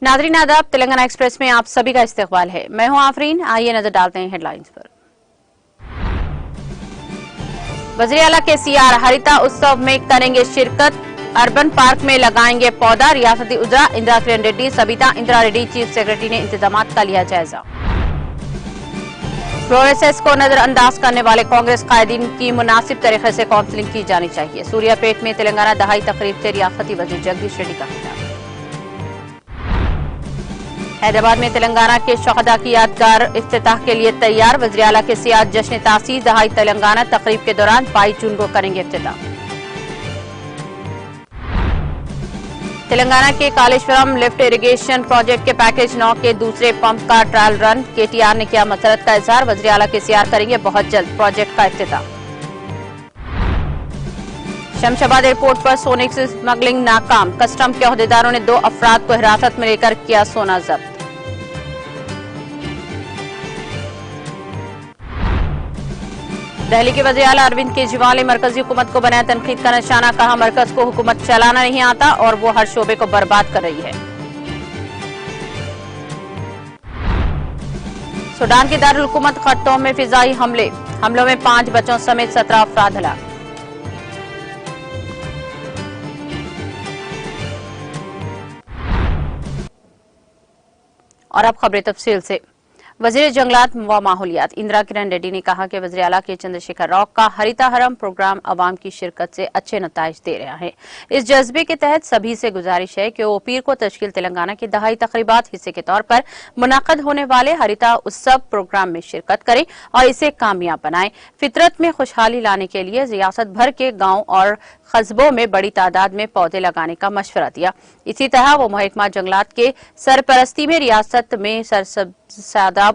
Nadreen आदाब, Telangana express में आप सभी का इस्तकबाल है। मैं हूं आफरीन। आइए नजर डालते हैं हेडलाइंस पर। वज़ीर आला के सीआर हरिता उत्सव में करेंगे शिरकत। अर्बन पार्क में लगाएंगे पौधा। रियासती उजरा इंदिरा किरण रेड्डी, सबिता इंदिरा रेड्डी चीफ सेक्रेटरी ने इंतजामात का लिया जायजा। फ्लोरेसेस को नजरअंदाज करने वाले कांग्रेस कायदीन की मुनासिब तरीके से काउंसलिंग की जानी चाहिए। सूर्यापेट में तेलंगाना दहाई तकरीब से रियासती वज़ीर जगदीश रेड्डी का खिताब। हैदराबाद में तेलंगाना के शहदा की यादगार इफ्तिताह के लिए तैयार। वज़ीर आला के सियाह जश्न तासीस दहाई तेलंगाना तकरीब के दौरान 22 जून को करेंगे इफ्तिताह। तेलंगाना के कालेश्वरम लिफ्ट इरिगेशन प्रोजेक्ट के पैकेज 9 के दूसरे पंप का ट्रायल रन। केटीआर ने किया मसरत का इजहार। वज़ीर आला के सियार करेंगे बहुत जल्द प्रोजेक्ट का इफ्तिताह। शमशाबाद एयरपोर्ट पर सोने की स्मगलिंग नाकाम। कस्टम के अहदेदारों ने 2 अफराद को हिरासत में लेकर किया सोना जब्त। दिल्ली के वज़ीर आला अरविंद केजरीवाल ने मरकजी हुकूमत को बनाया तनकीद का निशाना। कहा मरकज को हुकूमत चलाना नहीं आता और वो हर शोबे को बर्बाद कर रही है। सूडान के दारुल हुकूमत खर्तूम में फिजाई हमलों में 5 बच्चों समेत 17 अफराद हलाक। और अब खबरें तफसील से। वजीर जंगलात व माहौलियात इंदिरा किरण रेड्डी ने कहा कि वज़ीर आला के चंद्रशेखर राव का हरिता हरम प्रोग्राम अवाम की शिरकत से अच्छे नताइज दे रहा है। इस जज्बे के तहत सभी से गुजारिश है कि वो पीर को तश्कील तेलंगाना की दहाई तकरीबात हिस्से के तौर पर मुनाकद होने वाले हरिता उत्सव प्रोग्राम में शिरकत करें और इसे कामयाब बनाएं। फितरत में खुशहाली लाने के लिए रियासत भर के गाँव और कस्बों में बड़ी तादाद में पौधे लगाने का मशवरा दिया। इसी तरह वो महकमा जंगलात के सरपरस्ती में रियासत में सरसब्ज़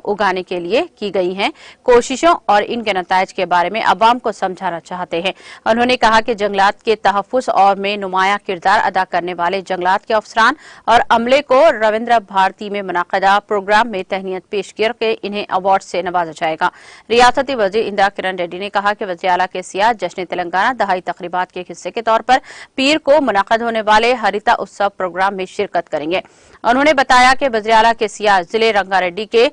उगाने के लिए की गई हैं कोशिशों और इनके नताइज के बारे में अवाम को समझाना चाहते हैं। उन्होंने कहा कि जंगलात के तहफ़्फ़ुज़ और में नुमाया किरदार अदा करने वाले जंगलात के अफसरान और अमले को रविंद्र भारती में मुनाक़दा प्रोग्राम में तहनीत पेश करके इन्हें अवार्ड से नवाजा जाएगा। रियासती वज़ीर इंदिरा किरण रेड्डी ने कहा कि वज़ीर आला के सियाह जश्न तेलंगाना दहाई तकरीबात के हिस्से के तौर पर पीर को मुनाक़द होने वाले हरिता उत्सव प्रोग्राम में शिरकत करेंगे। उन्होंने बताया कि वज़ीर आला के सियाह जिले रंगारेड्डी के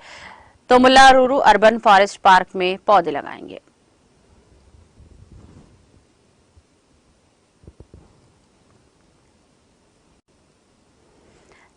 तोमुलारुरू अर्बन फॉरेस्ट पार्क में पौधे लगाएंगे।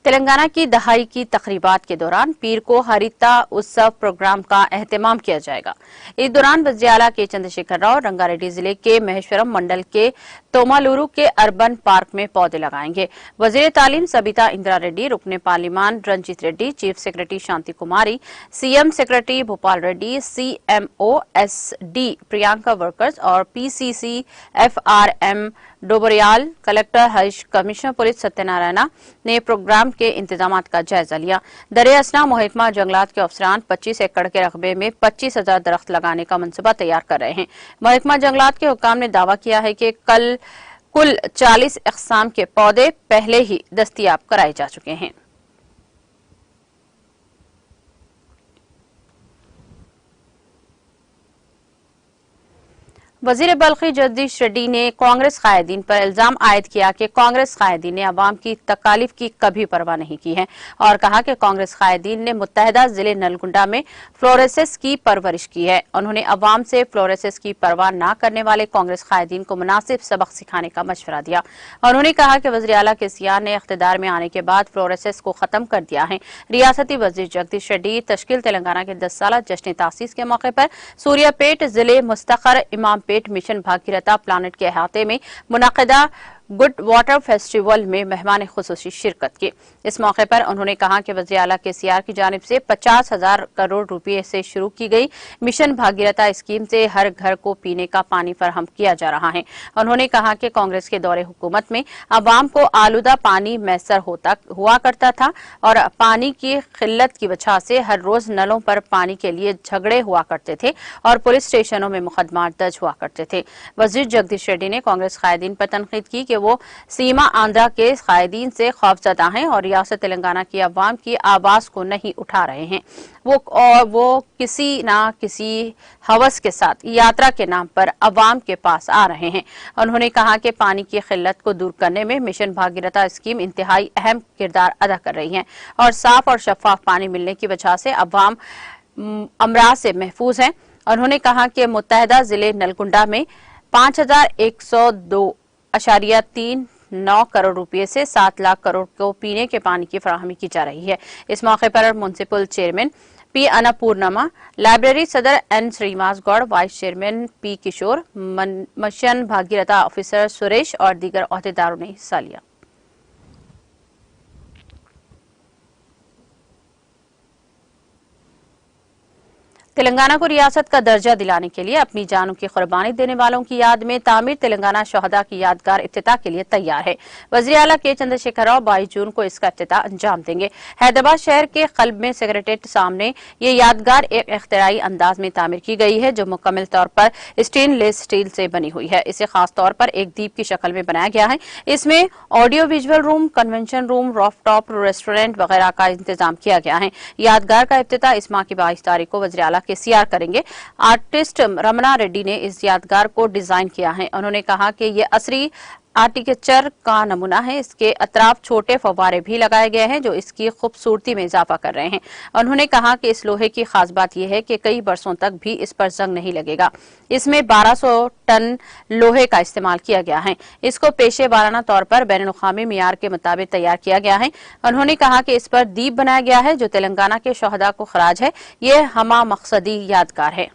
तेलंगाना की दहाई की तकरीबात के दौरान पीर को हरिता उत्सव प्रोग्राम का एहतमाम किया जाएगा। इस दौरान वज़ीर आला के चंद्रशेखर राव रंगारेड्डी जिले के महेश्वरम मंडल के तोमालुरु के अर्बन पार्क में पौधे लगाएंगे। वज़ीर तालीम सबिता इंदिरा रेड्डी, रुकने पार्लिमान Ranjit Reddy, chief secretary Shanti Kumari, CM secretary Bhopal Reddy, CMO SD Priyanka workers और PCC FRM Dobriyal, collector Harsh, commissioner police Satyanarayana ने प्रोग्राम के इंतजामात का जायजा लिया। दरे असना महकमा जंगलात के अफसरान 25 एकड़ के रकबे में 25,000 दरख्त लगाने का मनसूबा तैयार कर रहे हैं। महकमा जंगलात के हुक्काम ने दावा किया है कि कुल 40 अक़साम के पौधे पहले ही दस्तयाब कराए जा चुके हैं। वज़ीर बल्खी जगदीश रेड्डी ने कांग्रेस कायदीन पर इल्जाम आयद किया कि कांग्रेस कायदीन ने अवाम की तकालीफ की कभी परवाह नहीं की है और कहा कि कांग्रेस कायदीन ने मुत्तहिदा जिले नलगुंडा में फ्लोरेसेस की परवरिश की है। उन्होंने अवाम से फ्लोरेसेस की परवाह न करने वाले कांग्रेस कायदीन को मुनासिब सबक सिखाने का मशवरा दिया। उन्होंने कहा कि वज़ीर आला के सियाह ने इख्तिदार में आने के बाद फ्लोरेसेस को खत्म कर दिया है। रियासती वज़ीर जगदीश रेड्डी तश्कील तेलंगाना के 10 साला जश्न तासीस के मौके पर सूर्यापेट जिले मुस्तखर इमामपेट मिशन भागीरथा प्लानेट के अहाते में मुनाक़दा गुड वाटर फेस्टिवल में मेहमान खुसूसी शिरकत की। इस मौके पर उन्होंने कहा कि वज़ीर आला केसीआर की जानिब से 50,000 करोड़ रुपए से शुरू की गई मिशन भागीरथ स्कीम से हर घर को पीने का पानी फराहम किया जा रहा है। उन्होंने कहा कि कांग्रेस के दौरे हुकूमत में अवाम को आलूदा पानी मैसर हुआ करता था और पानी की किल्लत की वजह से हर रोज नलों पर पानी के लिए झगड़े हुआ करते थे और पुलिस स्टेशनों में मुकदमा दर्ज हुआ करते थे। वजीर जगदीश रेड्डी ने कांग्रेस कायदीन पर तनकीद की कि वो सीमा आंध्रा के कायदीन से खौफजदा हैं और रियासत तेलंगाना की अवाम की आवाज को नहीं उठा रहे हैं। वो किसी ना किसी हवस के साथ यात्रा के नाम पर अवाम के पास आ रहे हैं। उन्होंने कहा कि पानी की किल्लत को दूर करने में मिशन भागीरथ स्कीम इंतहाई अहम किरदार अदा कर रही है और साफ और शफाफ पानी मिलने की वजह से अवाम अमराज से महफूज है। उन्होंने कहा कि मुत्तहदा जिले नलकुंडा में 5,102.39 करोड़ रुपए से 7 लाख करोड़ को पीने के पानी की फराहमी की जा रही है। इस मौके पर municipal chairman P Annapurnamma, library सदर N Srinivas Goud, vice chairman P Kishore, mission Bhagiratha officer Suresh और दीगर ओहदेदारों ने हिस्सा लिया। तेलंगाना को रियासत का दर्जा दिलाने के लिए अपनी जानों की कुर्बानी देने वालों की याद में तामीर तेलंगाना शहदा की यादगार इफ्तिताह के लिए तैयार है। वज़ीर आला के चंद्रशेखर राव 22 जून को इसका इफ्तिताह अंजाम देंगे। हैदराबाद शहर के कल्ब में सेक्रेटेरिएट सामने ये यादगार एक इख्तिराई अंदाज में तामीर की गई है जो मुकम्मल तौर पर स्टेनलेस स्टील से बनी हुई है। इसे खास तौर पर एक दीप की शक्ल में बनाया गया है। इसमें audio visual room, convention room, rooftop restaurant वगैरह का इंतजाम किया गया है। यादगार का इफ्तिताह इस माह की 22 तारीख को वज़ीर आला केसीआर करेंगे। आर्टिस्ट रमना रेड्डी ने इस यादगार को डिजाइन किया है। उन्होंने कहा कि ये असरी आर्किटेक्चर का नमूना है। इसके अतराफ छोटे फव्वारे भी लगाए गए हैं जो इसकी खूबसूरती में इजाफा कर रहे हैं। उन्होंने कहा कि इस लोहे की खास बात यह है कि कई बरसों तक भी इस पर जंग नहीं लगेगा। इसमें 1200 टन लोहे का इस्तेमाल किया गया है। इसको पेशे वाराना तौर पर बैनुल-अक़वामी मियार के मुताबिक तैयार किया गया है। उन्होंने कहा कि इस पर दीप बनाया गया है जो तेलंगाना के शहदा को खराज है। ये हमा मकसदी यादगार है।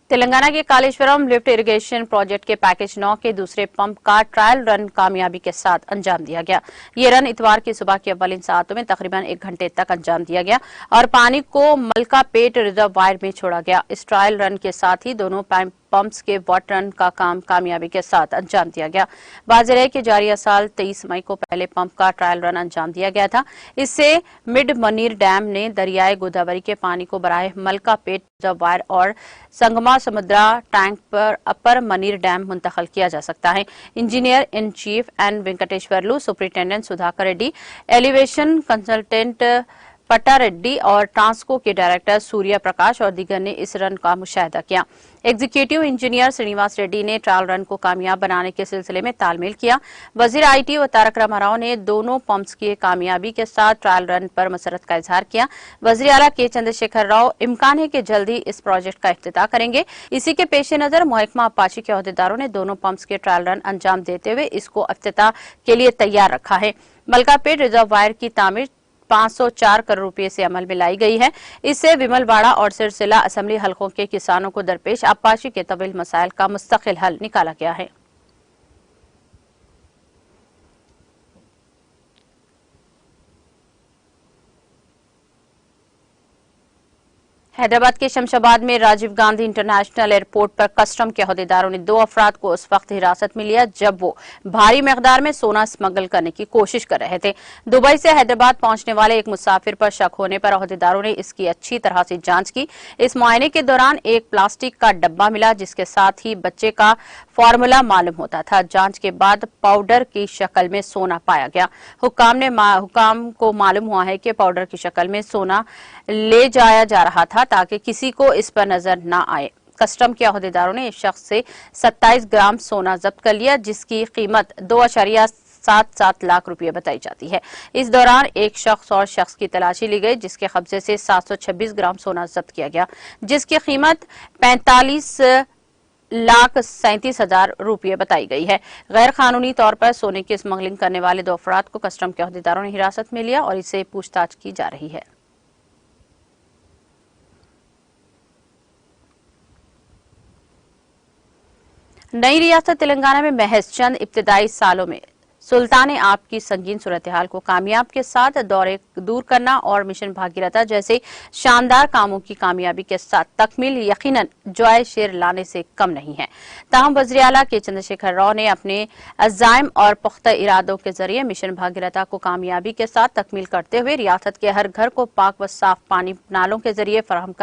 तेलंगाना के कालेश्वरम लिफ्ट इरिगेशन प्रोजेक्ट के पैकेज 9 के दूसरे पंप का ट्रायल रन कामयाबी के साथ अंजाम दिया गया। ये रन इतवार की सुबह की अव्वलिन सातों में तकरीबन 1 घंटे तक अंजाम दिया गया और पानी को मलकापेट रिजर्वायर में छोड़ा गया। इस ट्रायल रन के साथ ही दोनों पंप्स के वाटर रन का काम कामयाबी के साथ अंजाम दिया गया। वाज़ेह है कि जारिया साल 23 मई को पहले पंप का ट्रायल रन अंजाम दिया गया था। इससे मिड मनीर डैम ने दरियाए गोदावरी के पानी को बराह मलकापेट रिजर्वायर और संगमा समुद्रा टैंक पर अपर मनीर डैम मुंतकिल किया जा सकता है। Engineer in chief N Venkateswarlu, superintendent Sudhakar Reddy, elevation consultant Patta Reddy और ट्रांसको के डायरेक्टर सूर्य प्रकाश और दीगर ने इस रन का मुशाहिदा किया। एग्जीक्यूटिव इंजीनियर श्रीनिवास रेड्डी ने ट्रायल रन को कामयाब बनाने के सिलसिले में तालमेल किया। वजीर आईटी व तारक रामाराव ने दोनों पंप्स की कामयाबी के साथ ट्रायल रन पर मसरत का इजहार किया। वजीर आला के चंद्रशेखर राव इम्कान है कि जल्दी इस प्रोजेक्ट का इफ्तिताह करेंगे। इसी के पेश नजर महकमा अपाची के अहदेदारों ने दोनों पंप्स के ट्रायल रन अंजाम देते हुए इसको इफ्तिताह के लिए तैयार रखा है। मलकापेट रिजर्वायर की तामीर 504 करोड़ रुपए से अमल में लाई गई है। इससे विमलवाड़ा और सिरसिला असेंबली हलकों के किसानों को दरपेश अपाची के तवील मसाइल का मुस्तकिल हल निकाला गया है। हैदराबाद के शमशाबाद में राजीव गांधी इंटरनेशनल एयरपोर्ट पर कस्टम के अहदेदारों ने 2 अफराद को उस वक्त हिरासत में लिया जब वो भारी मकदार में सोना स्मगल करने की कोशिश कर रहे थे। दुबई से हैदराबाद पहुंचने वाले एक मुसाफिर पर शक होने पर अहदेदारों ने इसकी अच्छी तरह से जांच की। इस मुआयने के दौरान एक प्लास्टिक का डब्बा मिला जिसके साथ ही बच्चे का फॉर्मूला मालूम होता था। जांच के बाद पाउडर की शक्ल में सोना पाया गया। हुकाम को मालूम हुआ है कि पाउडर की शक्ल में सोना ले जाया जा रहा था ताकि किसी को इस पर नजर न आए। कस्टम के अहदेदारों ने इस शख्स से 27 ग्राम सोना जब्त कर लिया जिसकी कीमत 2.77 लाख रुपए बताई जाती है। इस दौरान एक शख्स और शख्स की तलाशी ली गई जिसके कब्जे से 726 ग्राम सोना जब्त किया गया जिसकी कीमत 45 ₹1,37,000 बताई गई है। गैर कानूनी तौर पर सोने की स्मगलिंग करने वाले 2 अफराद को कस्टम के अहदेदारों ने हिरासत में लिया और इसे पूछताछ की जा रही है। नई रियासत तेलंगाना में महज चंद इब्तदाई सालों में सुल्तान आप की संगीन सूरत हाल को कामयाब के साथ दौरे दूर करना और मिशन भागीरथ जैसे शानदार कामों की कामयाबी के साथ तकमील यकीनन जॉय शेर लाने से कम नहीं है। ताहम वज़ीर आला के चंद्रशेखर राव ने अपने अज़ाइम और पुख्ता इरादों के जरिए मिशन भागीरथ को कामयाबी के साथ तकमील करते हुए रियासत के हर घर को पाक व साफ पानी नालों के जरिए फराहम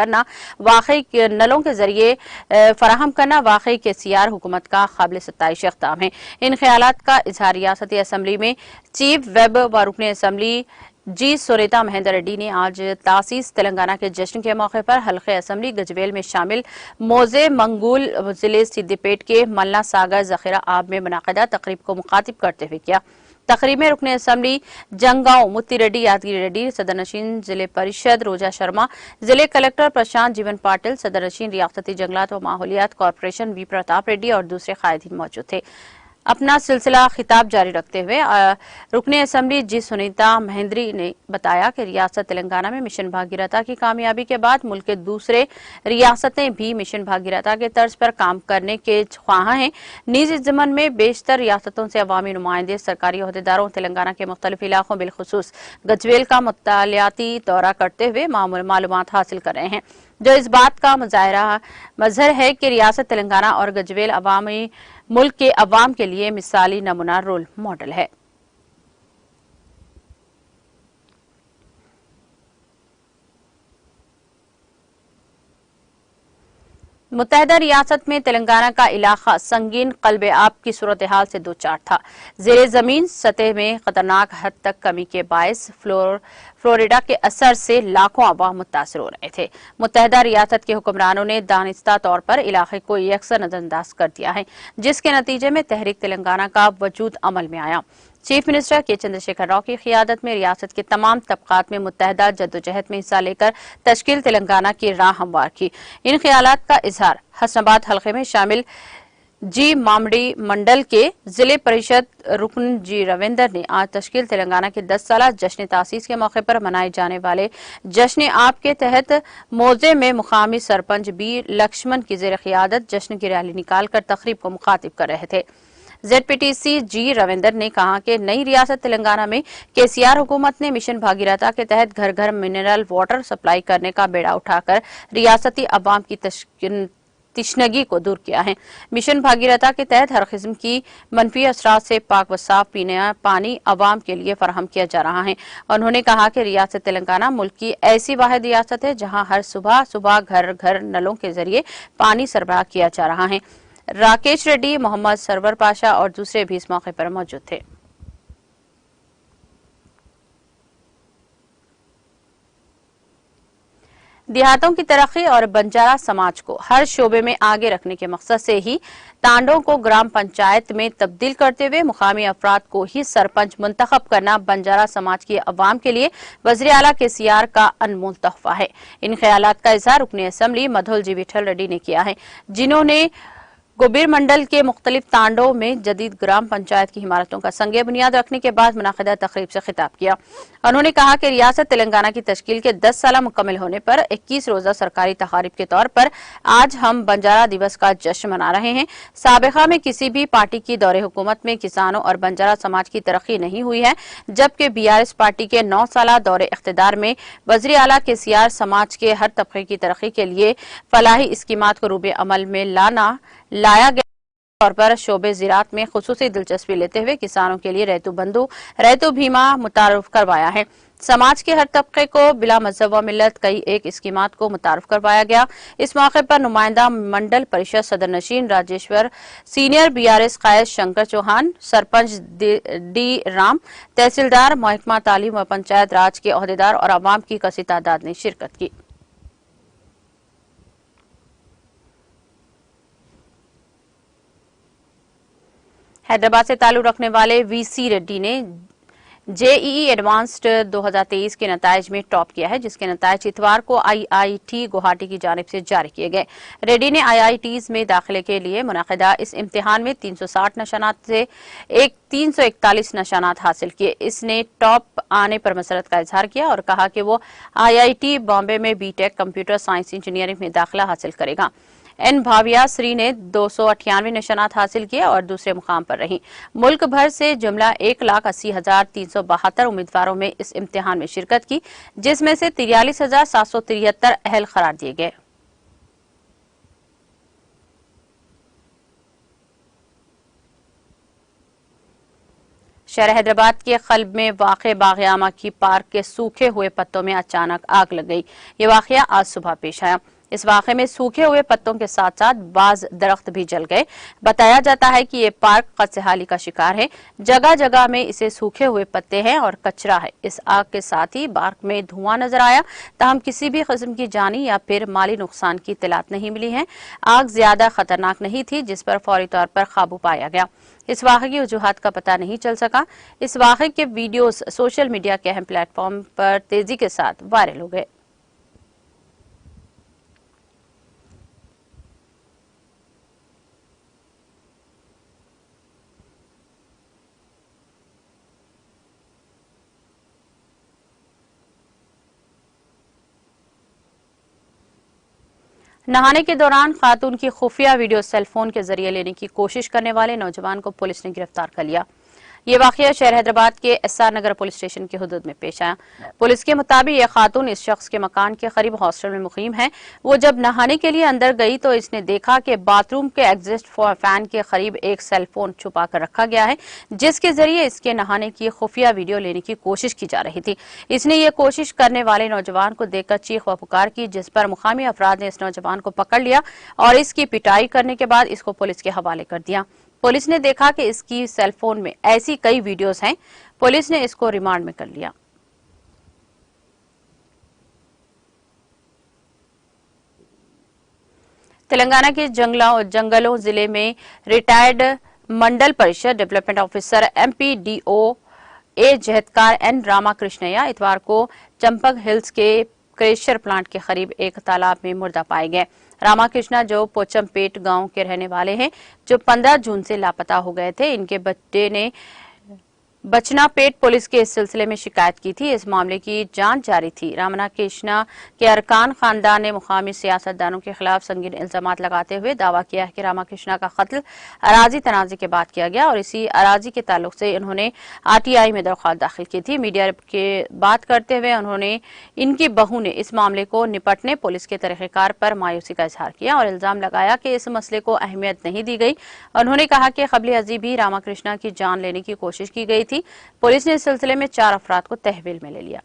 करना वाकई के सीआर हुकूमत का काबिल सत्ताइश इक़दाम है। इन ख्यालात का इजहार रियासती असेंबली में चीफ वेब व रुकन असेंबली जी सुनीता महेंद्र रेड्डी ने आज तासीस तेलंगाना के जश्न के मौके पर हल्के असेंबली गजवेल में शामिल मोजे मंगूल जिले सिद्दीपेट के मल्ला सागर जखीरा आब में मुनाकिदा तकरीब को मुखातिब करते हुए किया। तकरीब में रुकन असेंबली जंगांव मुत्ती रेड्डी यादगिरी रेड्डी, सदर नशीन जिले परिषद रोजा शर्मा, जिले कलेक्टर प्रशांत जीवन पाटिल, सदर नशीन रियासती जंगलात व माहौलियात कॉरपोरेशन वी प्रताप रेड्डी और दूसरे कायदीन मौजूद थे। अपना सिलसिला खिताब जारी रखते हुए रुकन असेंबली जी सुनीता महेंद्री ने बताया कि रियासत तेलंगाना में मिशन भागीरथ की कामयाबी के बाद मुल्क के दूसरे रियासतें भी मिशन भागीरथ के तर्ज पर काम करने के ख्वाह हैं। नीज इस ज़मन में बेशतर रियासतों से अवामी नुमाइंदे सरकारी ओहदेदारों तेलंगाना के मुख्तलिफ इलाकों बिलखुसूस गजवेल का मुतालियाती दौरा करते हुए मालूमात हासिल कर रहे हैं, जो इस बात का मजहर है कि रियासत तेलंगाना और गजवेल अवामी मुल्क के अवाम के लिए मिसाली नमूना रोल मॉडल है। मुत्तहदा रियासत में तेलंगाना का इलाका संगीन कल्बे आब की सूरत हाल से दो चार था। जेर जमीन सतह में खतरनाक हद तक कमी के बायस फ्लोरिडा के असर से लाखों अवाम मुतासर हो रहे थे। मुत्तहदा रियासत के हुक्मरानों ने दानिस्ता तौर पर इलाके को यकसर नजरअंदाज कर दिया है, जिसके नतीजे में तहरीक तेलंगाना का वजूद अमल में आया। चीफ मिनिस्टर के चंद्रशेखर राव की क़ियादत में रियासत के तमाम तबकात में मुत्तहदा जद्दोजहद में हिस्सा लेकर तश्कील तेलंगाना की राह हमवार की। इन ख्यालात का इजहार हसनाबाद हल्के में शामिल जी मामडी मंडल के जिले परिषद रुकन जी रविंदर ने आज तश्कील तेलंगाना के 10 साला जश्न तासीस के मौके पर मनाए जाने वाले जश्न आप के तहत मोजे में मुकामी सरपंच बी लक्ष्मण की जेर क़ियादत जश्न की रैली निकालकर तकरीब को मुखातिब कर रहे थे। ZPTC जी रविंदर ने कहा कि नई रियासत तेलंगाना में KCR हुकूमत ने मिशन भागीरथ के तहत घर घर मिनरल वाटर सप्लाई करने का बेड़ा उठाकर रियासती अवाम की तिश्नगी को दूर किया है। मिशन भागीरथ के तहत हर किस्म की मनफी असरात से पाक व साफ पीने पानी अवाम के लिए फराहम किया जा रहा है। उन्होंने कहा कि रियासत तेलंगाना मुल्क की ऐसी वाहिद रियासत है जहां हर सुबह सुबह घर घर नलों के जरिए पानी सरबराह किया जा रहा है। राकेश रेड्डी, मोहम्मद सरवर पाशा और दूसरे भी इस मौके पर मौजूद थे। देहातों की तरक्की और बंजारा समाज को हर शोबे में आगे रखने के मकसद से ही तांडों को ग्राम पंचायत में तब्दील करते हुए मुकामी अफराद को ही सरपंच मुंतखब करना बंजारा समाज की अवाम के लिए वज़ीर आला KCR का अनमोल तोहफा है। इन ख्यालात का इजहार रुकन असेंबली मधोल जी विठल रेड्डी ने किया है, जिन्होंने गोबीर मंडल के मुख्तलिफ तांडों में जदीद ग्राम पंचायत की इमारतों का संगे बुनियाद रखने के बाद मुनाकिदा तकरीब से खिताब किया। उन्होंने कहा कि रियासत तेलंगाना की तश्कील के 10 साल मुकम्मल होने पर 21 रोजा सरकारी तकारीब के तौर पर आज हम बंजारा दिवस का जश्न मना रहे हैं। साबिका में किसी भी पार्टी की दौरे हुकूमत में किसानों और बंजारा समाज की तरक्की नहीं हुई है, जबकि BRS पार्टी के 9 साल दौरे इख्तिदार में वज़ीर आला KCR समाज के हर तबके की तरक्की के लिए फलाही स्कीमात को रूबे अमल में लाया गया तौर पर शोबे ज़राअत में खुसूसी दिलचस्पी लेते हुए किसानों के लिए रैतु बंधु रैतु बीमा मुतारुफ करवाया है। समाज के हर तबके को बिला मजहब व मिल्लत कई एक स्कीमात को मुतारुफ करवाया गया। इस मौके पर नुमाइंदा मंडल परिषद सदर नशीन राजेश्वर, सीनियर BRS कायद शंकर चौहान, सरपंच D राम, तहसीलदार, महकमा तालीम व पंचायत राज के ओहदेदार और अवाम की कसी तादाद ने शिरकत की। हैदराबाद से ताल्लुक रखने वाले VC रेड्डी ने जेईई एडवांस्ड 2023 के नताइज में टॉप किया है, जिसके नताइज इतवार को आईआईटी गुवाहाटी की जानिब से जारी किए गए। रेड्डी ने आईआईटीज में दाखिले के लिए मुनक़िदा इस इम्तिहान में 360 निशानात से 341 निशानात हासिल किए। इसने टॉप आने पर मसरत का इजहार किया और कहा कि वो आईआईटी बॉम्बे में बीटेक कंप्यूटर साइंस इंजीनियरिंग में दाखिला हासिल करेगा। एन भाविया श्री ने 298 निशानात हासिल किए और दूसरे मुकाम पर रही। मुल्क भर से जुमला 1,80,372 उम्मीदवारों में इस इम्तिहान में शिरकत की, जिसमें से 43,773 अहल करार दिए गए। शहर हैदराबाद के कल्ब में वाक़े बाग़-ए-आमा की पार्क के सूखे हुए पत्तों में अचानक आग लग गई। ये वाक़या आज सुबह पेश आया। इस वाक़े में सूखे हुए पत्तों के साथ साथ बाज दरख्त भी जल गए। बताया जाता है कि ये पार्क कत्ल-ए-हाली का शिकार है। जगह जगह में इसे सूखे हुए पत्ते हैं और कचरा है। इस आग के साथ ही पार्क में धुआं नजर आया, ताहम किसी भी किस्म की जानी या फिर माली नुकसान की इत्तलात नहीं मिली है। आग ज्यादा खतरनाक नहीं थी, जिस पर फौरी तौर पर काबू पाया गया। इस वाक़े की वजूहात का पता नहीं चल सका। इस वाक़े के वीडियोस सोशल मीडिया के अहम प्लेटफॉर्म पर तेजी के साथ वायरल हो गए। नहाने के दौरान खातून की खुफिया वीडियो सेलफोन के जरिए लेने की कोशिश करने वाले नौजवान को पुलिस ने गिरफ्तार कर लिया। ये वाकया शहर हैदराबाद के एसआर नगर पुलिस स्टेशन की हदूद में पेश आया। पुलिस के मुताबिक यह खातून इस शख्स के मकान के करीब हॉस्टल में मुकीम है। वो जब नहाने के लिए अंदर गई तो इसने देखा कि बाथरूम के एग्जिस्ट फैन के करीब एक सेलफोन छुपा कर रखा गया है, जिसके जरिए इसके नहाने की खुफिया वीडियो लेने की कोशिश की जा रही थी। इसने ये कोशिश करने वाले नौजवान को देखकर चीख व पुकार की, जिस पर मुकामी अफराद ने इस नौजवान को पकड़ लिया और इसकी पिटाई करने के बाद इसको पुलिस के हवाले कर दिया। पुलिस ने देखा कि इसकी सेलफोन में ऐसी कई वीडियोस हैं। पुलिस ने इसको रिमांड में कर लिया। तेलंगाना के जंगलों जिले में रिटायर्ड मंडल परिषद डेवलपमेंट ऑफिसर एमपीडीओ ए जहदकार एन रामाकृष्णया इतवार को चंपक हिल्स के क्रेशर प्लांट के करीब एक तालाब में मुर्दा पाए गए। रामाकृष्णा जो पोचमपेट गांव के रहने वाले हैं, जो 15 जून से लापता हो गए थे। इनके बच्चे ने बचनापेट पुलिस के इस सिलसिले में शिकायत की थी। इस मामले की जांच जारी थी। रामाकृष्णा के अरकान खानदान ने मुकामी सियासतदानों के खिलाफ संगीन इल्जामात लगाते हुए दावा किया है कि रामाकृष्णा का कत्ल अराजी तनाजे के बाद किया गया और इसी अराजी के ताल्लुक से इन्होंने आरटीआई में दरख्वास्त दाखिल की थी। मीडिया के बात करते हुए उन्होंने इनकी बहू ने इस मामले को निपटने पुलिस के तरीक़ेकार पर मायूसी का इजहार किया और इल्जाम लगाया कि इस मसले को अहमियत नहीं दी गई। उन्होंने कहा कि कबल अजीब ही रामाकृष्णा की जान लेने की कोशिश की गई थी। पुलिस ने इस सिलसिले में 4 अफराद को तहवील में ले लिया।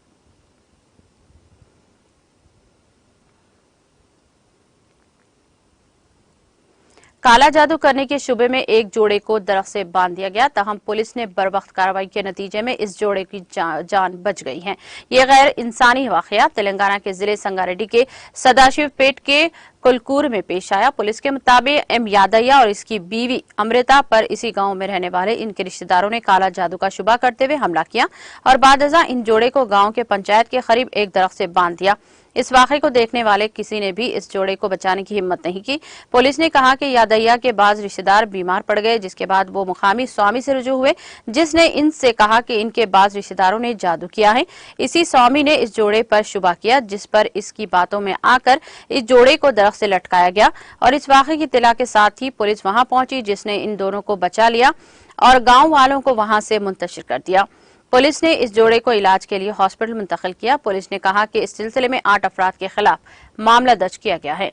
काला जादू करने के शुबे में एक जोड़े को दरख्त से बांध दिया गया, ताहम पुलिस ने बरवक्त कार्रवाई के नतीजे में इस जोड़े की जान बच गई है। यह गैर इंसानी वाकया तेलंगाना के जिले संगारेड्डी के सदाशिवपेट के कुलकूर में पेश आया। पुलिस के मुताबिक एम यादయ్య और इसकी बीवी अमृता पर इसी गांव में रहने वाले इनके रिश्तेदारों ने काला जादू का शुबा करते हुए हमला किया और बादअज़ा इन जोड़े को गांव के पंचायत के करीब एक दरख्त से बांध दिया। इस वाक़े को देखने वाले किसी ने भी इस जोड़े को बचाने की हिम्मत नहीं की। पुलिस ने कहा कि यादయ్య के बाज रिश्तेदार बीमार पड़ गए, जिसके बाद वो मुकामी स्वामी से रुजू हुए, जिसने इनसे कहा कि इनके बाज रिश्तेदारों ने जादू किया है। इसी स्वामी ने इस जोड़े पर शुबा किया, जिस पर इसकी बातों में आकर इस जोड़े को दरख्त से लटकाया गया और इस वाक़े की इत्तला के साथ ही पुलिस वहां पहुंची, जिसने इन दोनों को बचा लिया और गांव वालों को वहां से मुंतशिर कर दिया। पुलिस ने इस जोड़े को इलाज के लिए हॉस्पिटल मुंतकिल किया। पुलिस ने कहा कि इस सिलसिले में 8 अफराद के खिलाफ मामला दर्ज किया गया है।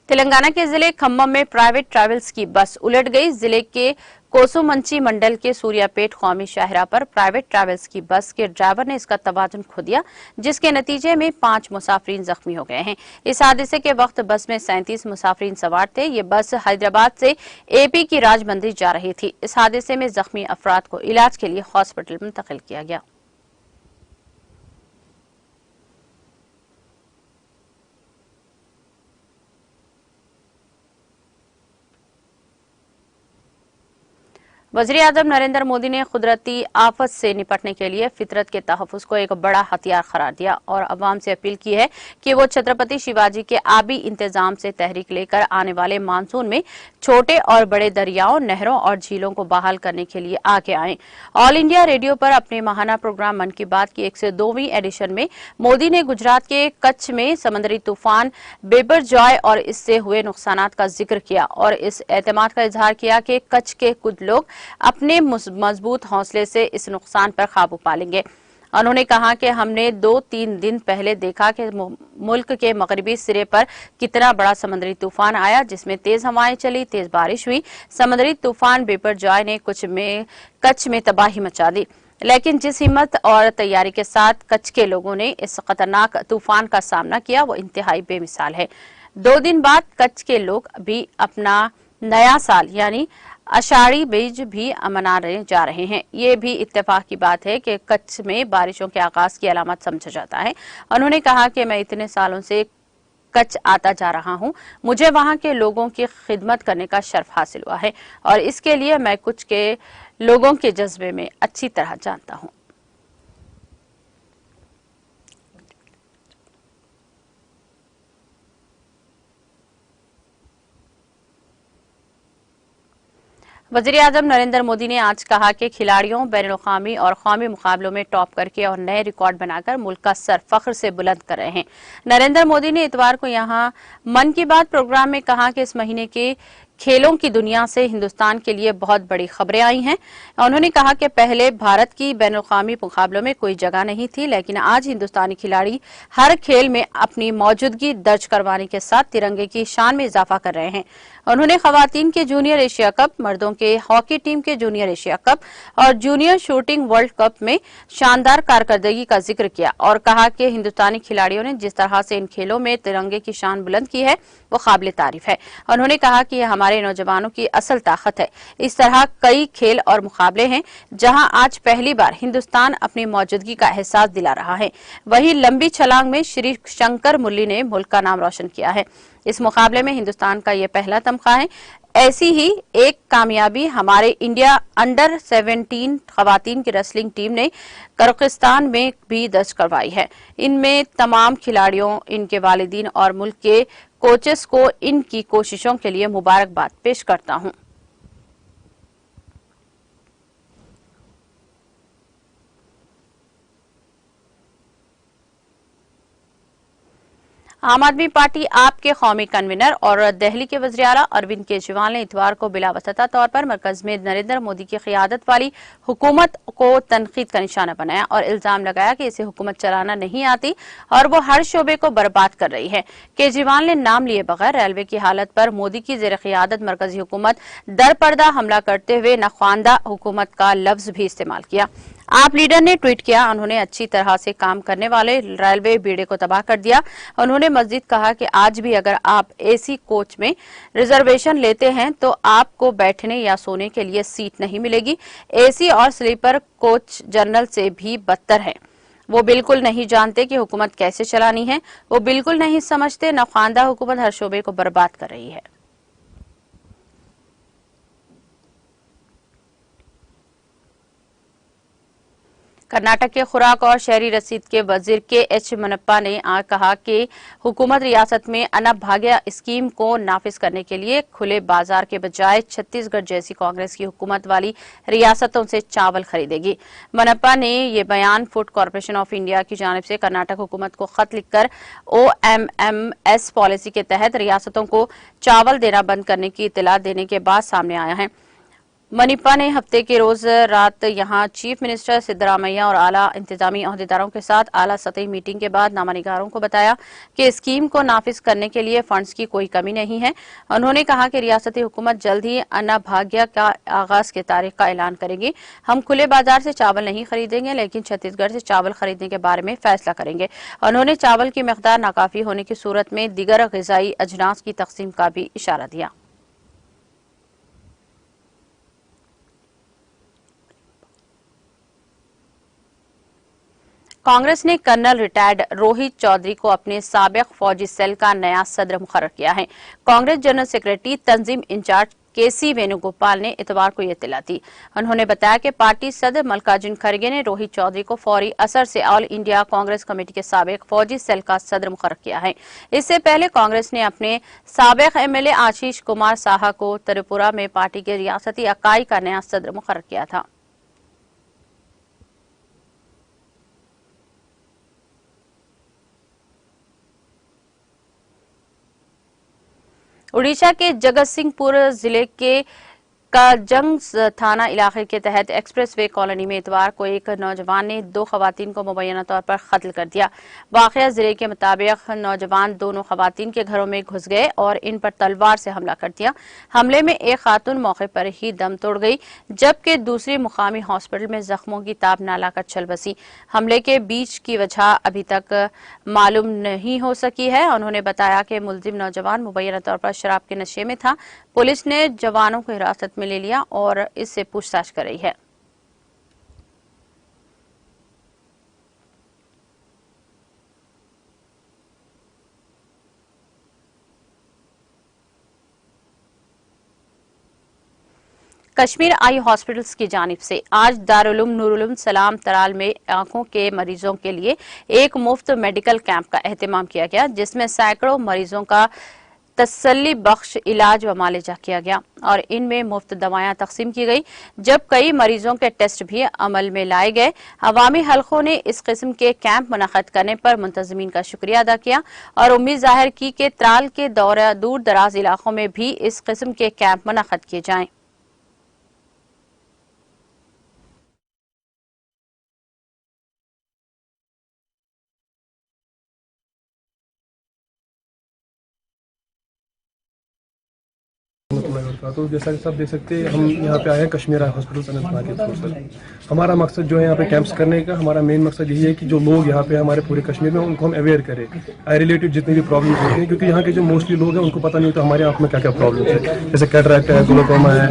तेलंगाना के जिले खम्मम में प्राइवेट ट्रैवल्स की बस उलट गई। जिले के कोसुमंची मंडल के सूर्यापेट कौमी शाहरा पर प्राइवेट ट्रैवल्स की बस के ड्राइवर ने इसका तवाजुन खो दिया, जिसके नतीजे में 5 मुसाफिरीन जख्मी हो गए हैं। इस हादसे के वक्त बस में 37 मुसाफिरीन सवार थे। ये बस हैदराबाद से एपी की राजमंदिर जा रही थी। इस हादसे में जख्मी अफराद को इलाज के लिए हॉस्पिटल मुंतकिल किया गया। वज़ीर आज़म नरेंद्र मोदी ने कुदरती आफत से निपटने के लिए फितरत के तहफ़्फ़ुज़ को एक बड़ा हथियार करार दिया और अवाम से अपील की है कि वो छत्रपति शिवाजी के आबी इंतजाम से तहरीक लेकर आने वाले मानसून में छोटे और बड़े दरियाओं, नहरों और झीलों को बहाल करने के लिए आगे आएं। ऑल इंडिया रेडियो पर अपने माहाना प्रोग्राम मन की बात की 102वीं एडिशन में मोदी ने गुजरात के कच्छ में समुद्री तूफान बेपरजॉय और इससे हुए नुकसानात का जिक्र किया और इस एतमाद का इजहार किया कि कच्छ के कुछ लोग अपने मजबूत हौसले से इस नुकसान पर काबू पा लेंगे। उन्होंने कहा कि हमने 2-3 दिन पहले देखा कि मुल्क के मगरबी सिरे पर कितना बड़ा समुद्री तूफान आया, जिसमें तेज हवाएं चली, तेज बारिश हुई। समुद्री तूफान बेपरजॉय ने कच्छ में तबाही मचा दी, लेकिन जिस हिम्मत और तैयारी के साथ कच्छ के लोगों ने इस खतरनाक तूफान का सामना किया, वो इंतहाई बेमिसाल है। 2 दिन बाद कच्छ के लोग भी अपना नया साल यानी आषाढ़ी बीज भी मनाने जा रहे हैं। ये भी इत्तेफाक की बात है कि कच्छ में बारिशों के आगाज की अलामत समझा जाता है। उन्होंने कहा कि मैं इतने सालों से कच्छ आता जा रहा हूं, मुझे वहां के लोगों की खिदमत करने का शर्फ हासिल हुआ है और इसके लिए मैं कच्छ के लोगों के जज्बे में अच्छी तरह जानता हूं। वज़ीर आज़म नरेंद्र मोदी ने आज कहा कि खिलाड़ियों बैनुल-अक़वामी और कौमी मुकाबलों में टॉप करके और नए रिकॉर्ड बनाकर मुल्क का सर फख्र से बुलंद कर रहे हैं। नरेंद्र मोदी ने इतवार को यहां मन की बात प्रोग्राम में कहा कि इस महीने के खेलों की दुनिया से हिंदुस्तान के लिए बहुत बड़ी खबरें आई हैं। उन्होंने कहा कि पहले भारत की बैनुल-अक़वामी मुकाबलों में कोई जगह नहीं थी, लेकिन आज हिंदुस्तानी खिलाड़ी हर खेल में अपनी मौजूदगी दर्ज करवाने के साथ तिरंगे की शान में इजाफा कर रहे हैं। उन्होंने खवातीन के जूनियर एशिया कप, मर्दों के हॉकी टीम के जूनियर एशिया कप और जूनियर शूटिंग वर्ल्ड कप में शानदार कारकर्दगी का जिक्र किया और कहा कि हिंदुस्तानी खिलाड़ियों ने जिस तरह से इन खेलों में तिरंगे की शान बुलंद की है, वो काबिल तारीफ है। उन्होंने कहा कि यह हमारे नौजवानों की असल ताकत है। इस तरह कई खेल और मुकाबले हैं जहां आज पहली बार हिंदुस्तान अपनी मौजूदगी का एहसास दिला रहा है। वहीं लंबी छलांग में श्री शंकर मुरली ने मुल्क का नाम रोशन किया है। इस मुकाबले में हिंदुस्तान का यह पहला तमगा है। ऐसी ही एक कामयाबी हमारे इंडिया अंडर 17 खवातीन की रेसलिंग टीम ने कजाकिस्तान में भी दर्ज करवाई है। इनमें तमाम खिलाड़ियों, इनके वालिदीन और मुल्क के कोचेस को इनकी कोशिशों के लिए मुबारकबाद पेश करता हूं। आम आदमी पार्टी आप के कौमी कन्वीनर और दिल्ली के वज़ीर आला अरविंद केजरीवाल ने इतवार को बिलावसता तौर पर मरकज में नरेंद्र मोदी की क़ियादत वाली हुकूमत को तनकीद का निशाना बनाया और इल्जाम लगाया कि इसे हुकूमत चलाना नहीं आती और वो हर शोबे को बर्बाद कर रही है। केजरीवाल ने नाम लिए बगैर रेलवे की हालत पर मोदी की ज़ेर क़ियादत मरकजी हुकूमत दरपर्दा हमला करते हुए नख्वांदा हुकूमत का लफ्ज भी इस्तेमाल किया। आप लीडर ने ट्वीट किया, उन्होंने अच्छी तरह से काम करने वाले रेलवे बेड़े को तबाह कर दिया। उन्होंने मजीद कहा कि आज भी अगर आप एसी कोच में रिजर्वेशन लेते हैं तो आपको बैठने या सोने के लिए सीट नहीं मिलेगी। एसी और स्लीपर कोच जनरल से भी बदतर है। वो बिल्कुल नहीं जानते कि हुकूमत कैसे चलानी है, वो बिल्कुल नहीं समझते। नौखानदा हुकूमत हर शोबे को बर्बाद कर रही है। कर्नाटक के खुराक और शहरी रसीद के वजीर के.एच. मनप्पा ने कहा कि हुकूमत रियासत में अन्नभाग्य स्कीम को नाफिज करने के लिए खुले बाजार के बजाय छत्तीसगढ़ जैसी कांग्रेस की हुकूमत वाली रियासतों से चावल खरीदेगी। मनप्पा ने ये बयान फूड कॉरपोरेशन ऑफ इंडिया की जानिब से कर्नाटक हुकूमत को खत लिखकर OMMS पॉलिसी के तहत रियासतों को चावल देना बंद करने की इतला देने के बाद सामने आया है। मनप्पा ने हफ्ते के रोज रात यहां चीफ मिनिस्टर सिद्धरामैया और आला इंतजामी अहदेदारों के साथ आला सतही मीटिंग के बाद नामानिगारों को बताया कि स्कीम को नाफिज करने के लिए फंड्स की कोई कमी नहीं है। उन्होंने कहा कि रियासती हुकूमत जल्द ही अन्नभाग्य का आगाज की तारीख का ऐलान करेगी। हम खुले बाजार से चावल नहीं खरीदेंगे, लेकिन छत्तीसगढ़ से चावल खरीदने के बारे में फैसला करेंगे। उन्होंने चावल की मकदार नाकाफी होने की सूरत में दीगर ग़िज़ाई अजनास की तकसीम का भी इशारा दिया। कांग्रेस ने कर्नल रिटायर्ड रोहित चौधरी को अपने साबिक फौजी सेल का नया सदर मुकर्रर किया है। कांग्रेस जनरल सेक्रेटरी तंजीम इंचार्ज केसी वेणुगोपाल ने इतवार को ये इत्तला दी। उन्होंने बताया कि पार्टी सदर मल्लिकार्जुन खड़गे ने रोहित चौधरी को फौरी असर से ऑल इंडिया कांग्रेस कमेटी के साबिक फौजी सेल का सदर मुकर्रर किया है। इससे पहले कांग्रेस ने अपने साबिक एमएलए आशीष कुमार साहा को त्रिपुरा में पार्टी के रियासती इकाई का नया सदर मुकर्रर किया था। उड़ीसा के जगत सिंहपुर जिले के काजंग थाना इलाके के तहत एक्सप्रेसवे कॉलोनी में इतवार को एक नौजवान ने 2 खवातीन को मुबैना तौर पर कत्ल कर दिया। वाकया जिले के मुताबिक नौजवान दोनों खवातीन के घरों में घुस गए और इन पर तलवार से हमला कर दिया। हमले में एक खातून मौके पर ही दम तोड़ गई, जबकि दूसरी मुकामी हॉस्पिटल में जख्मों की ताब न लाकर चल बसी। हमले के बीच की वजह अभी तक मालूम नहीं हो सकी है। उन्होंने बताया कि मुलजिम नौजवान मुबैना तौर पर शराब के नशे में था। पुलिस ने जवानों को हिरासत में ले लिया और इससे पूछताछ कर रही है। कश्मीर आई हॉस्पिटल्स की जानिब से आज दारुल उलूम नूरुल सलाम तराल में आंखों के मरीजों के लिए एक मुफ्त मेडिकल कैंप का एहतमाम किया गया, जिसमें सैकड़ों मरीजों का तसल्ली बख्श इलाज व मालिजा किया गया और इनमें मुफ्त दवाएं तकसीम की गई, जब कई मरीजों के टेस्ट भी अमल में लाए गए। अवामी हलकों ने इस किस्म के कैंप मुनक़द करने पर मुंतज़मीन का शुक्रिया अदा किया और उम्मीद जाहिर की कि त्राल के दूर दराज इलाकों में भी इस किस्म के कैंप मुनक़द किए जाएं। तो जैसा कि सब देख सकते हैं, हम यहाँ पे आए हैं कश्मीर आई हॉस्पिटल अनंतनाग के थ्रू सर। हमारा मकसद जो है यहाँ पे कैंप्स करने का, हमारा मेन मकसद यही है कि जो लोग यहाँ पे हमारे पूरे कश्मीर में उनको हम अवेयर करें आई रिलेटेड जितनी भी प्रॉब्लम्स होती हैं, क्योंकि यहाँ के जो मोस्टली लोग हैं उनको पता नहीं होता हमारे आँख में क्या क्या प्रॉब्लम है, जैसे कैटरैक्ट है, ग्लोकोमा है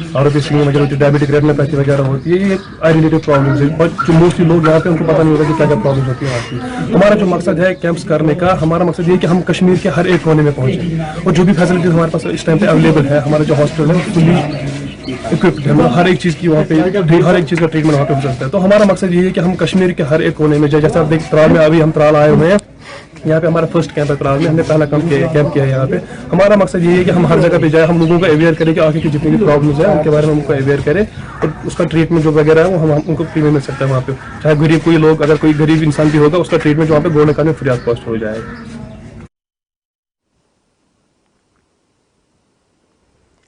और डायबिटिक रेटिनोपैथी वगैरह होती है। ये आई रिलेटेड प्रॉब्लम्स है, बट जो मोस्टली लोग यहाँ पे उनको पता नहीं होता कि क्या क्या प्रॉब्लम्स होती है आपकी। हमारा जो मकसद है कैंप्स करने का, हमारा मकसद ये है कि हम कश्मीर के हर एक कोने में पहुँचे और जो भी फैसिलिटीज हमारे पास इस टाइम पे अवेलेबल है, हमारा जो हॉस्पिटल है फुली इक्विप्ड है, मतलब हर एक चीज़ की वहाँ पे हर एक चीज़ का ट्रीटमेंट वहाँ पे हो सकता है। तो हमारा मकसद ये है कि हम कश्मीर के हर एक कोने में, जैसे आप देख त्राल में अभी हम त्राल आए हुए हैं, यहाँ पे हमारा फर्स्ट कैंप है त्राल में, हमने पहला कैंप किया है यहाँ पे। हमारा मकसद ये है कि हम हर जगह पे जाए, हम लोगों को अवेयर करें कि आगे की जितनी भी प्रॉब्लम्स है उनके बारे में उनको अवेयर करें और उसका ट्रीटमेंट जो वगैरह है वो हम उनको फ्री में मिल सकता है वहाँ पे। चाहे गरीब कोई लोग, अगर कोई गरीब इंसान भी होगा उसका ट्रीटमेंट वहाँ पे गवर्नमेंट में फ्री ऑफ कॉस्ट हो जाएगा।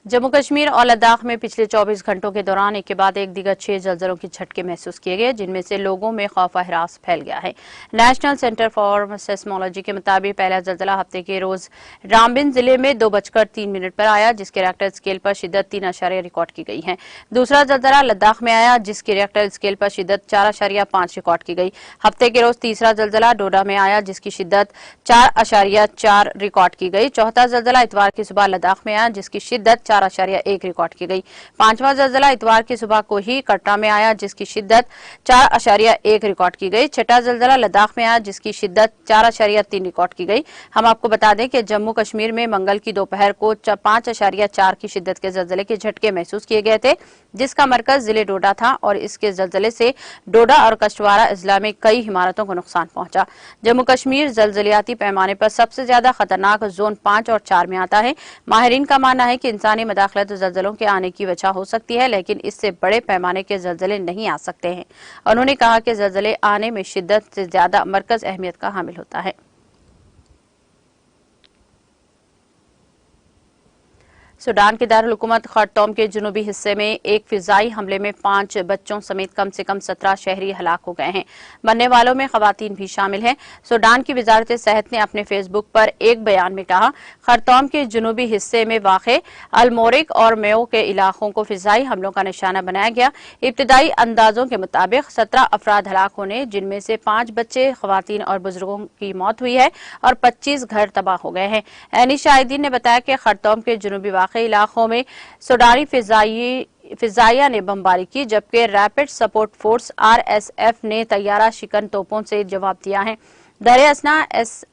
जम्मू कश्मीर और लद्दाख में पिछले 24 घंटों के दौरान एक के बाद एक दीगर 6 जलजलों के झटके महसूस किए गए, जिनमें से लोगों में खौफ व हरास फैल गया है। नेशनल सेंटर फॉर सेस्मोलॉजी के मुताबिक पहला जलजला हफ्ते के रोज रामबिन जिले में 2:03 पर आया, जिसके रिएक्टर स्केल पर शिद्दत 3 रिकॉर्ड की गई है। दूसरा जलजला लद्दाख में आया, जिसकी रिएक्टर स्केल पर शिद्दत 4.5 रिकॉर्ड की गई। हफ्ते के रोज तीसरा जलजला डोडा में आया, जिसकी शिद्दत 4.4 रिकॉर्ड की गई। चौथा जलजला इतवार की सुबह लद्दाख में आया, जिसकी शिद्दत 4.1 रिकॉर्ड की गई। पांचवा जलजला इतवार की सुबह को ही कटरा में आया, जिसकी शिद्दत 4.1 रिकॉर्ड की गई। छठा जलजला लद्दाख में आया, जिसकी शिद्दत 4.3 रिकॉर्ड की गई। हम आपको बता दें कि जम्मू कश्मीर में मंगल की दोपहर को 5.4 की शिद्दत के जलजले के झटके महसूस किए गए थे, जिसका मरकज जिले डोडा था और इसके जलजले से डोडा और कश्तवाड़ा अजला में कई इमारतों को नुकसान पहुंचा। जम्मू कश्मीर जलजलियाती पैमाने पर सबसे ज्यादा खतरनाक जोन 5 और 4 में आता है। माहिरीन का मानना है कि इंसानी मदाखलत जलजलों के आने की वजह हो सकती है, लेकिन इससे बड़े पैमाने के जलजले नहीं आ सकते हैं। उन्होंने कहा कि जलजले आने में शिद्दत से ज्यादा मरकज अहमियत का हामिल होता है। सूडान के दारुल हुकूमत खर्तूम के जुनूबी हिस्से में एक फिजाई हमले में 5 बच्चों समेत कम से कम 17 शहरी हलाक हो गए हैं। मरने वालों में खवातीन भी शामिल हैं। सूडान की वजारत सेहत ने अपने फेसबुक पर एक बयान में कहा, खर्तूम के जुनूबी हिस्से में वाक़े अलमोरिक और मेयो के इलाकों को फिजाई हमलों का निशाना बनाया गया। इब्तदाई अंदाजों के मुताबिक 17 अफराद हलाक होने, जिनमें से 5 बच्चे, खवातीन और बुजुर्गों की मौत हुई है और 25 घर तबाह हो गए हैं। ऐनी शाहिदीन ने बताया कि खर्तूम के जुनूबी इलाकों में सूडानी फिजाइया ने बमबारी की, जबकि रैपिड सपोर्ट फोर्स RSF ने तैयारा शिकन तोपों से जवाब दिया है। दर असना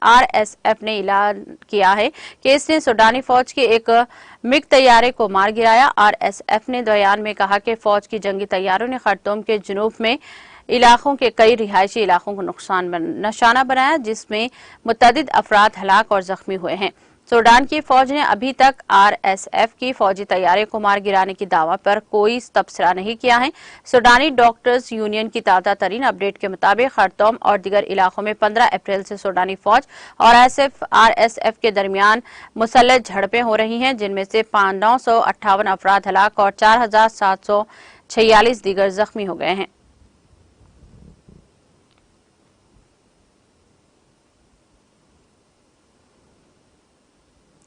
RSF ने ऐलान किया है कि इसने सूडानी फौज के एक मिग तैयारे को मार गिराया। RSF ने बयान में कहा कि फौज की जंगी तैयारों ने खर्तूम के जुनूब में इलाकों के कई रिहायशी इलाकों को निशाना बनाया, जिसमें मुतअद्दिद अफराद हलाक और जख्मी हुए हैं। सूडान की फौज ने अभी तक RSF की फौजी तैयारे को मार गिराने की दावा पर कोई तबसरा नहीं किया है। सूडानी डॉक्टर्स यूनियन की ताज़ा तरीन अपडेट के मुताबिक खर्तूम और दीगर इलाकों में 15 अप्रैल से सूडानी फौज और RSF के दरमियान मुसल्लह झड़पें हो रही हैं, जिनमें से 958 अफराद हलाक और 4746 दीगर जख्मी हो गए हैं।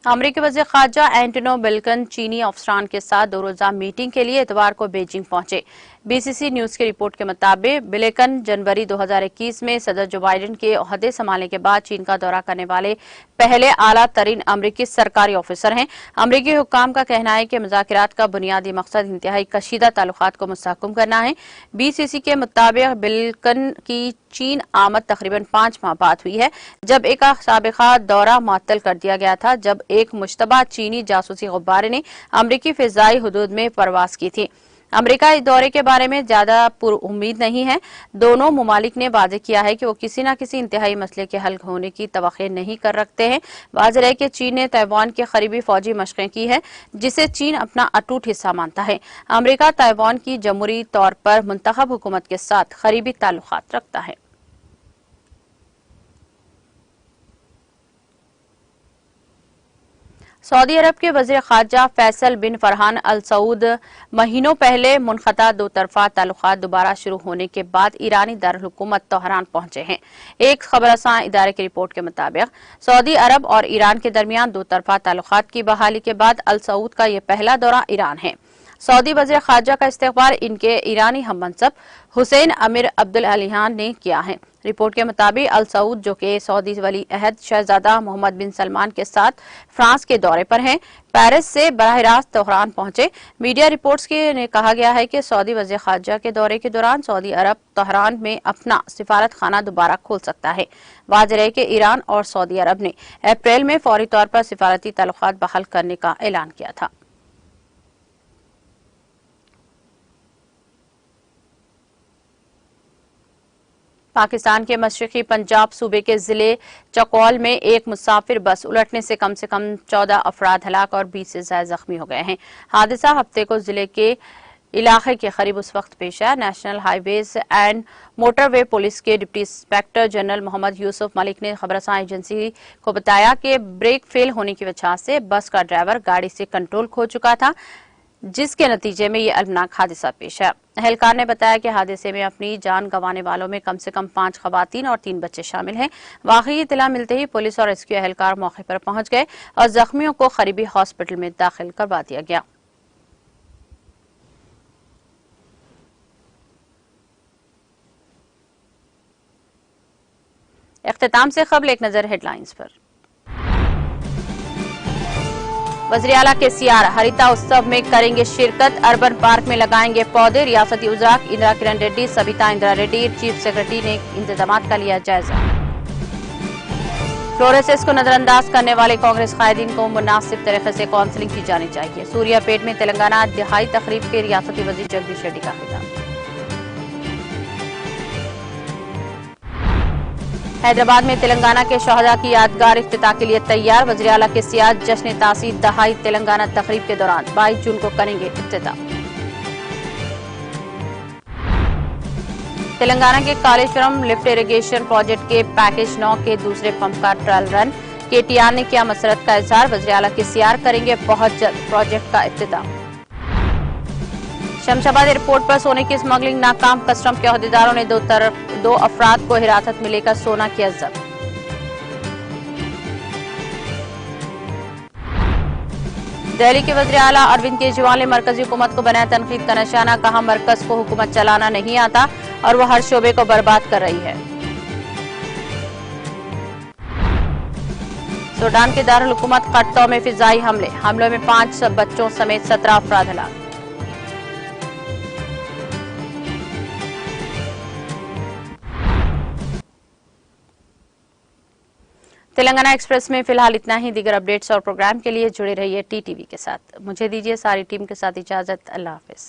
अमरीकी वज़ीर ख़ारजा एंटोनी ब्लिंकन चीनी अफसरान के साथ 2 रोज़ा मीटिंग के लिए इतवार को बीजिंग पहुंचे। BCC न्यूज की रिपोर्ट के मुताबिक ब्लिंकन जनवरी 2021 में सदर जो बाइडेन के ओहदे संभालने के बाद चीन का दौरा करने वाले पहले आला तरीन अमरीकी सरकारी ऑफिसर हैं। अमरीकी हुक्काम का कहना है कि मुज़ाकरात का बुनियादी मकसद इंतहाई कशीदा ताल्लुकात को मुस्तहकम करना है। BCC के मुताबिक ब्लिंकन की चीन आमद तकरीबन 5 माह बाद हुई है, जब एक साबिका दौरा मुअत्तल कर दिया गया था, जब एक मुश्तबा चीनी जासूसी गुब्बारे ने अमरीकी फिजाई हुदूद में परवास की थी। अमरीका इस दौरे के बारे में ज्यादा पुरुम्मीद नहीं है। दोनों मुमालिक ने वाज़ेह किया है कि वो किसी न किसी इंतहाई मसले के हल होने की तवक्को नहीं कर रखते हैं। वाज़ेह है कि चीन ने ताइवान के करीबी फौजी मशक़ें की है, जिसे चीन अपना अटूट हिस्सा मानता है। अमरीका ताइवान की जमहूरी तौर पर मुंतखब हुकूमत के साथ करीबी ताल्लुकात रखता है। सऊदी अरब के वज़ीर ख़ारजा फैसल बिन फरहान अल सऊद महीनों पहले मुनक़ता 2 तरफ़ा ताल्लुकात दोबारा शुरू होने के बाद ईरानी दारुल हुकूमत तेहरान पहुंचे हैं। एक खबरसां इदारे की रिपोर्ट के मुताबिक सऊदी अरब और ईरान के दरमियान 2 तरफ़ा ताल्लुकात की बहाली के बाद अल सऊद का यह पहला दौरा ईरान है। सऊदी वज़ीर ख़ारजा का इस्तकबाल इनके ईरानी हममनसब हुसैन अमीर अब्दुल अलियान ने किया है। रिपोर्ट के मुताबिक अल सऊद, जो कि सऊदी वली अहद शहजादा मोहम्मद बिन सलमान के साथ फ्रांस के दौरे पर हैं, पेरिस से बराह रास्त तेहरान पहुंचे। मीडिया रिपोर्ट्स ने कहा गया है कि सऊदी वज़ीर ख़ारजा के दौरे के दौरान सऊदी अरब तेहरान में अपना सिफारत खाना दोबारा खोल सकता है। वाज़ेह है कि ईरान और सऊदी अरब ने अप्रैल में फौरी तौर पर सिफारती ताल्लुकात बहाल करने का ऐलान किया था। पाकिस्तान के मशरक़ी पंजाब सूबे के जिले चकौल में एक मुसाफिर बस उलटने से कम 14 अफराद हलाक और 20 से ज्यादा जख्मी हो गए हैं। हादसा हफ्ते को जिले के इलाके के करीब उस वक्त पेश आया। National highways and motorway police के deputy inspector general Mohammad Yusuf Malik ने खबरसां एजेंसी को बताया कि ब्रेक फेल होने की वजह से बस का ड्राइवर गाड़ी से कंट्रोल खो चुका था, जिसके नतीजे में ये अलमनाक हादसा पेश आया। एहलकार ने बताया कि हादसे में अपनी जान गंवाने वालों में कम से कम 5 खवातीन और 3 बच्चे शामिल हैं। वाकई इत्तला मिलते ही पुलिस और रेस्क्यू एहलकार मौके पर पहुंच गए और जख्मियों को करीबी हॉस्पिटल में दाखिल करवा दिया गया। इख्तिताम से कबल एक नजर हेडलाइंस पर। वज़ीर आला के सियार हरिता उत्सव में करेंगे शिरकत, अर्बन पार्क में लगाएंगे पौधे। रियासती वज़रात इंदिरा किरण रेड्डी, सबिता इंदिरा रेड्डी, चीफ सेक्रेटरी ने इंतजामात का लिया जायजा। फ्लोरोसिस को नजरअंदाज करने वाले कांग्रेस कायदीन को मुनासिब तरीके से काउंसलिंग की जानी चाहिए। सूर्यापेट में तेलंगाना दिहाई तकरीब के रियासती वज़ीर जगदीश रेड्डी का खिताब। हैदराबाद में तेलंगाना के शहदा की यादगार इफ्तिताह के लिए तैयार। वज़ीर आला के सियार जश्न तासीर दहाई तेलंगाना तकरीब के दौरान 22 जून को करेंगे इफ्तिताह। तेलंगाना के कालेश्वरम लिफ्ट इरिगेशन प्रोजेक्ट के पैकेज 9 के दूसरे पंप का ट्रायल रन। KTR ने किया मसरत का इजहार। वज़ीर आला के सियार करेंगे बहुत जल्द प्रोजेक्ट का इफ्तिताह। शमशाबाद एयरपोर्ट पर सोने की स्मगलिंग नाकाम, कस्टम के अहदेदारों ने 2 अफराद को हिरासत में लेकर सोना किया जब्त। दिल्ली के वज़ीर आला अरविंद केजरीवाल ने मरकजी हुकूमत को बनाया तनकीद का निशाना, कहा मरकज को हुकूमत चलाना नहीं आता और वह हर शोबे को बर्बाद कर रही है। सूडान के दारुल हुकूमत खर्तूम में फिजाई हमलों में 5 बच्चों समेत 17 अफराद हलाक। तेलंगाना एक्सप्रेस में फिलहाल इतना ही। दीगर अपडेट्स और प्रोग्राम के लिए जुड़े रहिए टीटीवी के साथ। मुझे दीजिए सारी टीम के साथ इजाजत। अल्लाह हाफिज।